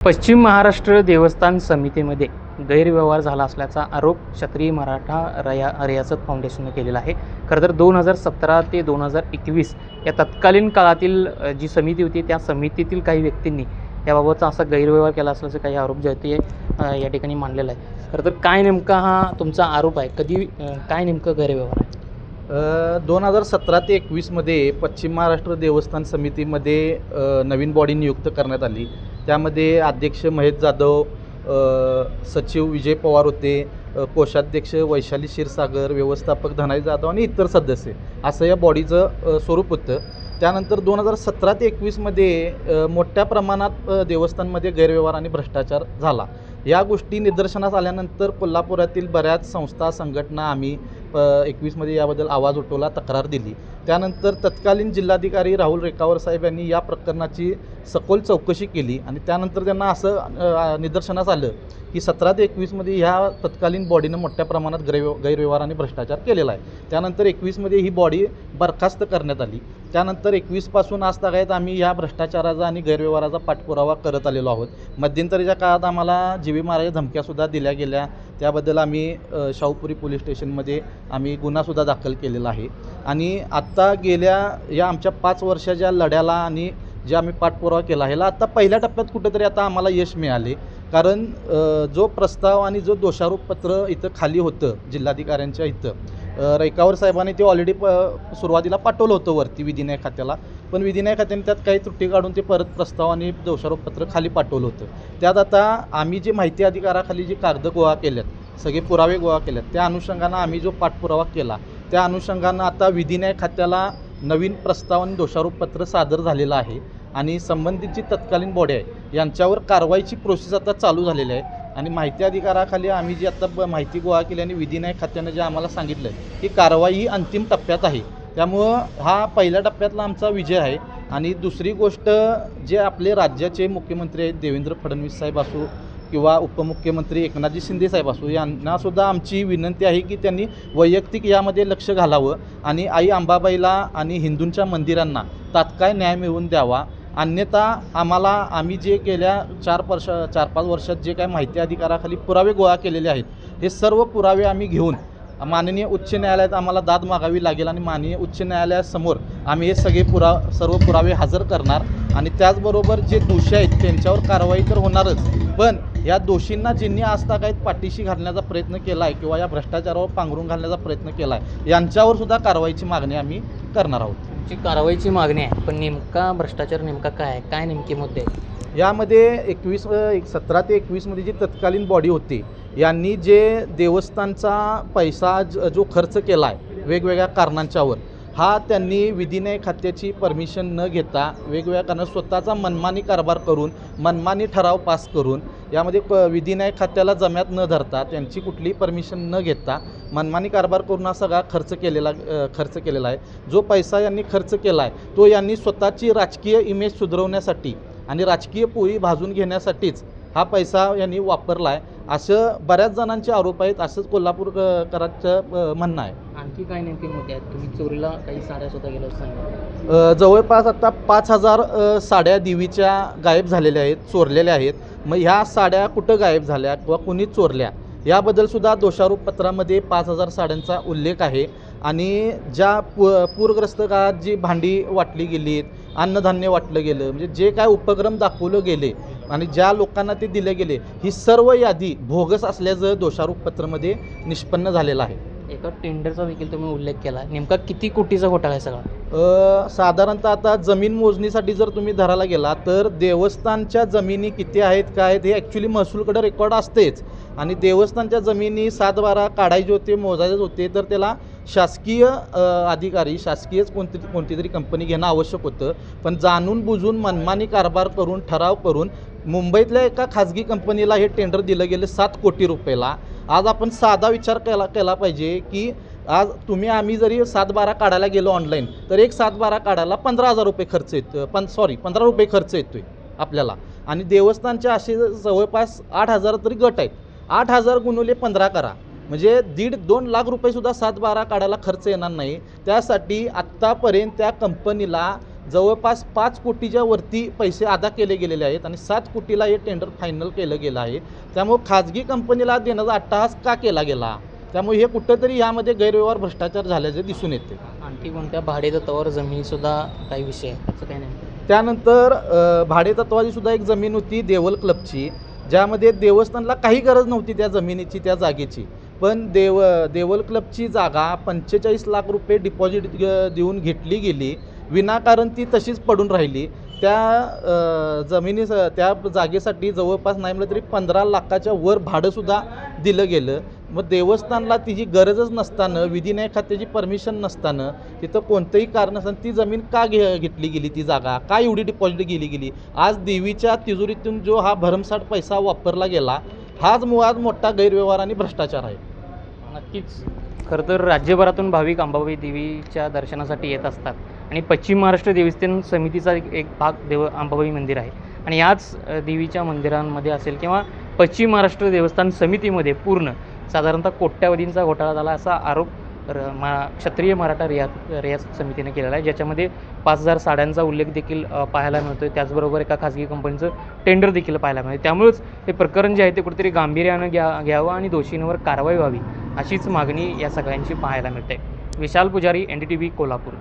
पश्चिम महाराष्ट्र देवस्थान समितीमध्ये गैरव्यवहार झाला असल्याचा आरोप क्षत्रिय मराठा रियासत फाउंडेशनने केलेला आहे. खरं तर 2017 ते 2021 या तत्कालीन काळातील जी समिती होती त्या समितीतील काही व्यक्तींनी याबाबतचा असा गैरव्यवहार केला असल्याचे काही आरोप जे आहेत ते या ठिकाणी मांडलेला आहे. खरं तर काय नेमका हा तुमचा आरोप आहे, कधी काय नेमकं गैरव्यवहार आहे? 2017 ते 21मध्ये पश्चिम महाराष्ट्र देवस्थान समितीमध्ये नवीन बॉडी नियुक्त करण्यात आली. त्यामध्ये अध्यक्ष महेश जाधव, सचिव विजय पवार होते, कोषाध्यक्ष वैशाली क्षीरसागर, व्यवस्थापक धनाजी जाधव आणि इतर सदस्य असं या बॉडीचं स्वरूप होतं. त्यानंतर 2017 ते 21मध्ये मोठ्या प्रमाणात देवस्थानमध्ये गैरव्यवहार आणि भ्रष्टाचार झाला. या गोष्टी निदर्शनास आल्यानंतर कोल्हापुरातील बऱ्याच संस्था संघटना आम्ही 21मध्ये याबद्दल आवाज उठवला, तक्रार दिली. त्यानंतर तत्कालीन जिल्हाधिकारी राहुल रेखावर साहेब यांनी या प्रकरणाची सखोल चौकशी केली आणि त्यानंतर त्यांना असं निदर्शनास आलं की 17 ते 21मध्ये ह्या तत्कालीन बॉडीनं मोठ्या प्रमाणात गैरव्यवहार आणि भ्रष्टाचार केलेला आहे. त्यानंतर 21मध्ये ही बॉडी बरखास्त करण्यात आली. त्यानंतर 21पासून आज तागायत आम्ही ह्या भ्रष्टाचाराचा आणि गैरव्यवहाराचा पाठपुरावा करत आलेलो आहोत. मध्यंतरीच्या काळात आम्हाला जीवी माराच्या धमक्यासुद्धा दिल्या गेल्या. त्याबद्दल आम्ही शाहूपुरी पोलीस स्टेशनमध्ये आम्ही गुन्हासुद्धा दाखल केलेला आहे. आणि आत्ता गेल्या या आमच्या 5 वर्षाच्या लढ्याला आणि जे आम्ही पाठपुरावा केला ह्याला आता पहिल्या टप्प्यात कुठंतरी आता आम्हाला यश मिळाले. कारण जो प्रस्ताव आणि जो दोषारोपपत्र इथं खाली होतं जिल्हाधिकाऱ्यांच्या इथं, रेखावर साहेबांनी ते ऑलरेडी सुरुवातीला पाठवलं होतं वरती विधिन्याय खात्याला. पण विधिन्याय खात्याने त्यात काही त्रुटी काढून ते परत प्रस्ताव आणि दोषारोपपत्र खाली पाठवलं होतं. त्यात आता आम्ही जे माहिती अधिकाराखाली जे कागद गोळा केल्यात, सगळे पुरावे गोळा केल्यात, त्या अनुषंगानं आम्ही जो पाठपुरावा केला त्या अनुषंगानं आता विधिन्याय खात्याला नवीन प्रस्ताव आणि दोषारोपपत्र सादर झालेलं आहे. आणि संबंधित जी तत्कालीन बॉडी आहे यांच्यावर कारवाईची प्रोसेस आता चालू झालेली आहे. आणि माहिती अधिकाराखाली आम्ही जी आता माहिती गोळा केली आणि विधिन्याय खात्यानं जे आम्हाला सांगितलं आहे की कारवाई ही अंतिम टप्प्यात आहे. त्यामुळं हा पहिल्या टप्प्यातला आमचा विजय आहे. आणि दुसरी गोष्ट, जे आपले राज्याचे मुख्यमंत्री आहेत देवेंद्र फडणवीस साहेब असो किंवा उपमुख्यमंत्री एकनाथजी शिंदे साहेब असो, यांनासुद्धा आमची विनंती आहे की त्यांनी वैयक्तिक यामध्ये लक्ष घालावं आणि आई अंबाबाईला आणि हिंदूंच्या मंदिरांना तात्काळ न्याय मिळवून द्यावा. अन्यथा आम्ही जे गेल्या 4-5 वर्षात जे काय माहिती अधिकाराखाली पुरावे गोळा केलेले आहेत हे सर्व पुरावे आम्ही घेऊन माननीय उच्च न्यायालयात आम्हाला दाद मागावी लागेल आणि माननीय उच्च न्यायालयासमोर आम्ही हे सर्व पुरावे हजर करणार. आणि त्याचबरोबर जे दोषी आहेत त्यांच्यावर कारवाई तर होणारच, पण या दोषींना ज्यांनी आजतागायत पाठीशी घालण्याचा प्रयत्न केला आहे किंवा या भ्रष्टाचारावर पांघरून घालण्याचा प्रयत्न केला आहे यांच्यावर सुद्धा कारवाईची मागणी आम्ही करणार आहोत. तुमची कारवाईची मागणी आहे, पण नेमका भ्रष्टाचार नेमका काय आहे, काय नेमके मुद्दे आहेत? यामध्ये 17 ते 21मध्ये जी तत्कालीन बॉडी होती यांनी जे देवस्थानचा पैसा जो खर्च केला आहे वेगवेगळ्या कारणांच्यावर, हा त्यांनी विधिन्याय खात्याची परमिशन न घेता वेगवेगळ्या कारणात स्वतःचा मनमानी कारभार करून मनमानी ठराव पास करून यामध्ये विधिन्याय खात्याला जम्यात न धरता त्यांची कुठलीही परमिशन न घेता मनमानी कारभार करून हा सगळा खर्च केलेला आहे. जो पैसा यांनी खर्च केला आहे तो यांनी स्वतःची राजकीय इमेज सुधारवण्यासाठी आणि राजकीय पोळी भाजून घेण्यासाठीच हा पैसा यांनी वापरला आहे असं बऱ्याच जणांचे आरोप आहेत, असंच कोल्हापूरकरांचं म्हणणं आहे. आणखी काय नेमके मुद्दे आहेत? तुम्ही चोरीला काही साड्या सुद्धा गेल्या सांगा. जवळपास आता 5,000 साड्या देवीच्या गायब झालेल्या आहेत, चोरलेल्या आहेत. मग ह्या साड्या कुठं गायब झाल्या किंवा कुणी चोरल्या याबद्दलसुद्धा दोषारोपपत्रामध्ये 5,000 साड्यांचा उल्लेख आहे. आणि ज्या पूरग्रस्त काळात जी भांडी वाटली गेलीत, अन्नधान्य वाटलं गेलं, म्हणजे जे काय उपक्रम दाखवलं गेले आणि ज्या लोकांना ते दिले गेले, ही सर्व यादी भोगस असल्याचं दोषारोपपत्रामध्ये निष्पन्न झालेलं आहे. एका टेंडरचा देखील तुम्ही उल्लेख केला, नेमका किती कोटीचा घोटाळा आहे सगळा? साधारणतः आता जमीन मोजणीसाठी जर तुम्ही धरायला गेला तर देवस्थानच्या जमिनी किती आहेत काय आहेत हे ॲक्च्युली महसूलकडे रेकॉर्ड असतेच. आणि देवस्थानच्या जमिनी 7-12 काढायचे होते, मोजायचे होते, तर त्याला शासकीय अधिकारी, शासकीयच कोणती तरी कंपनी घेणं आवश्यक होतं. पण जाणून बुजून मनमानी कारभार करून ठराव करून मुंबईतल्या एका खाजगी कंपनीला हे टेंडर दिलं गेलं 7 कोटी रुपयाला. आज आपण साधा विचार केला पाहिजे की आज आम्ही जरी 7-12 काढायला गेलो ऑनलाईन तर एक 7-12 काढायला 15,000 रुपये खर्च येतो, 15 रुपये खर्च येतो आहे आपल्याला. आणि देवस्थानचे असे जवळपास 8,000 तरी गट आहेत. 8,000 गुणिले 15 करा, म्हणजे 1.5-2 लाख रुपयेसुद्धा 7-12 काढायला खर्च येणार नाही. त्यासाठी आत्तापर्यंत त्या कंपनीला जवळपास 5 कोटीच्या वरती पैसे अदा केले गेलेले आहेत आणि 7 कोटीला हे टेंडर फायनल केलं गेलं आहे. त्यामुळे खाजगी कंपनीला देण्याचा अट्टहास का केला गेला, त्यामुळे हे कुठंतरी यामध्ये गैरव्यवहार भ्रष्टाचार झाल्याचे दिसून येते. आणखी कोणत्या भाडेतत्वावर जमिनीसुद्धा काही विषय आहे त्याचं काही नाही. त्यानंतर भाडेतत्वाची सुद्धा एक जमीन होती देवल क्लबची, ज्यामध्ये देवस्थानला काही गरज नव्हती त्या जमिनीची, त्या जागेची, पण देवल क्लबची जागा 45 लाख रुपये डिपॉझिट देऊन घेतली गेली. विनाकारण ती तशीच पडून राहिली. त्या त्या जागेसाठी जवळपास नाही म्हटलं तरी 15 लाखाच्या वर भाडंसुद्धा दिलं गेलं. मग देवस्थानला तिची गरजच नसताना, विधिन्याय खात्याची परमिशन नसताना, तिथं कोणतंही कारण नसताना ती जमीन का घेतली गेली, ती जागा का एवढी डिपॉझिट गेली. आज देवीच्या तिजोरीतून जो हा भरमसाठ पैसा वापरला गेला, हाच मुळात मोठा गैरव्यवहार आणि भ्रष्टाचार आहे. नक्कीच. खरं तर राज्यभरातून भाविक अंबाबाई देवीच्या दर्शनासाठी येत असतात आणि पश्चिम महाराष्ट्र देवस्थान समितीचा एक भाग अंबाबाई मंदिर आहे आणि याच देवीच्या मंदिरांमध्ये असेल किंवा पश्चिम महाराष्ट्र देवस्थान समितीमध्ये पूर्ण साधारणतः कोट्यावधींचा घोटाळा झाला असा आरोप क्षत्रिय मराठा रियासत समितीने केलेला आहे, ज्याच्यामध्ये 5,000 साड्यांचा उल्लेख देखील पाहायला मिळतो आहे. त्याचबरोबर एका खाजगी कंपनीचं टेंडर देखील पाहायला मिळते. त्यामुळेच हे प्रकरण जे आहे ते कुठेतरी गांभीर्यानं घ्यावं आणि दोषींवर कारवाई व्हावी अशीच मागणी या सगळ्यांची पाहायला मिळते. विशाल पुजारी, NDTV, कोल्हापूर.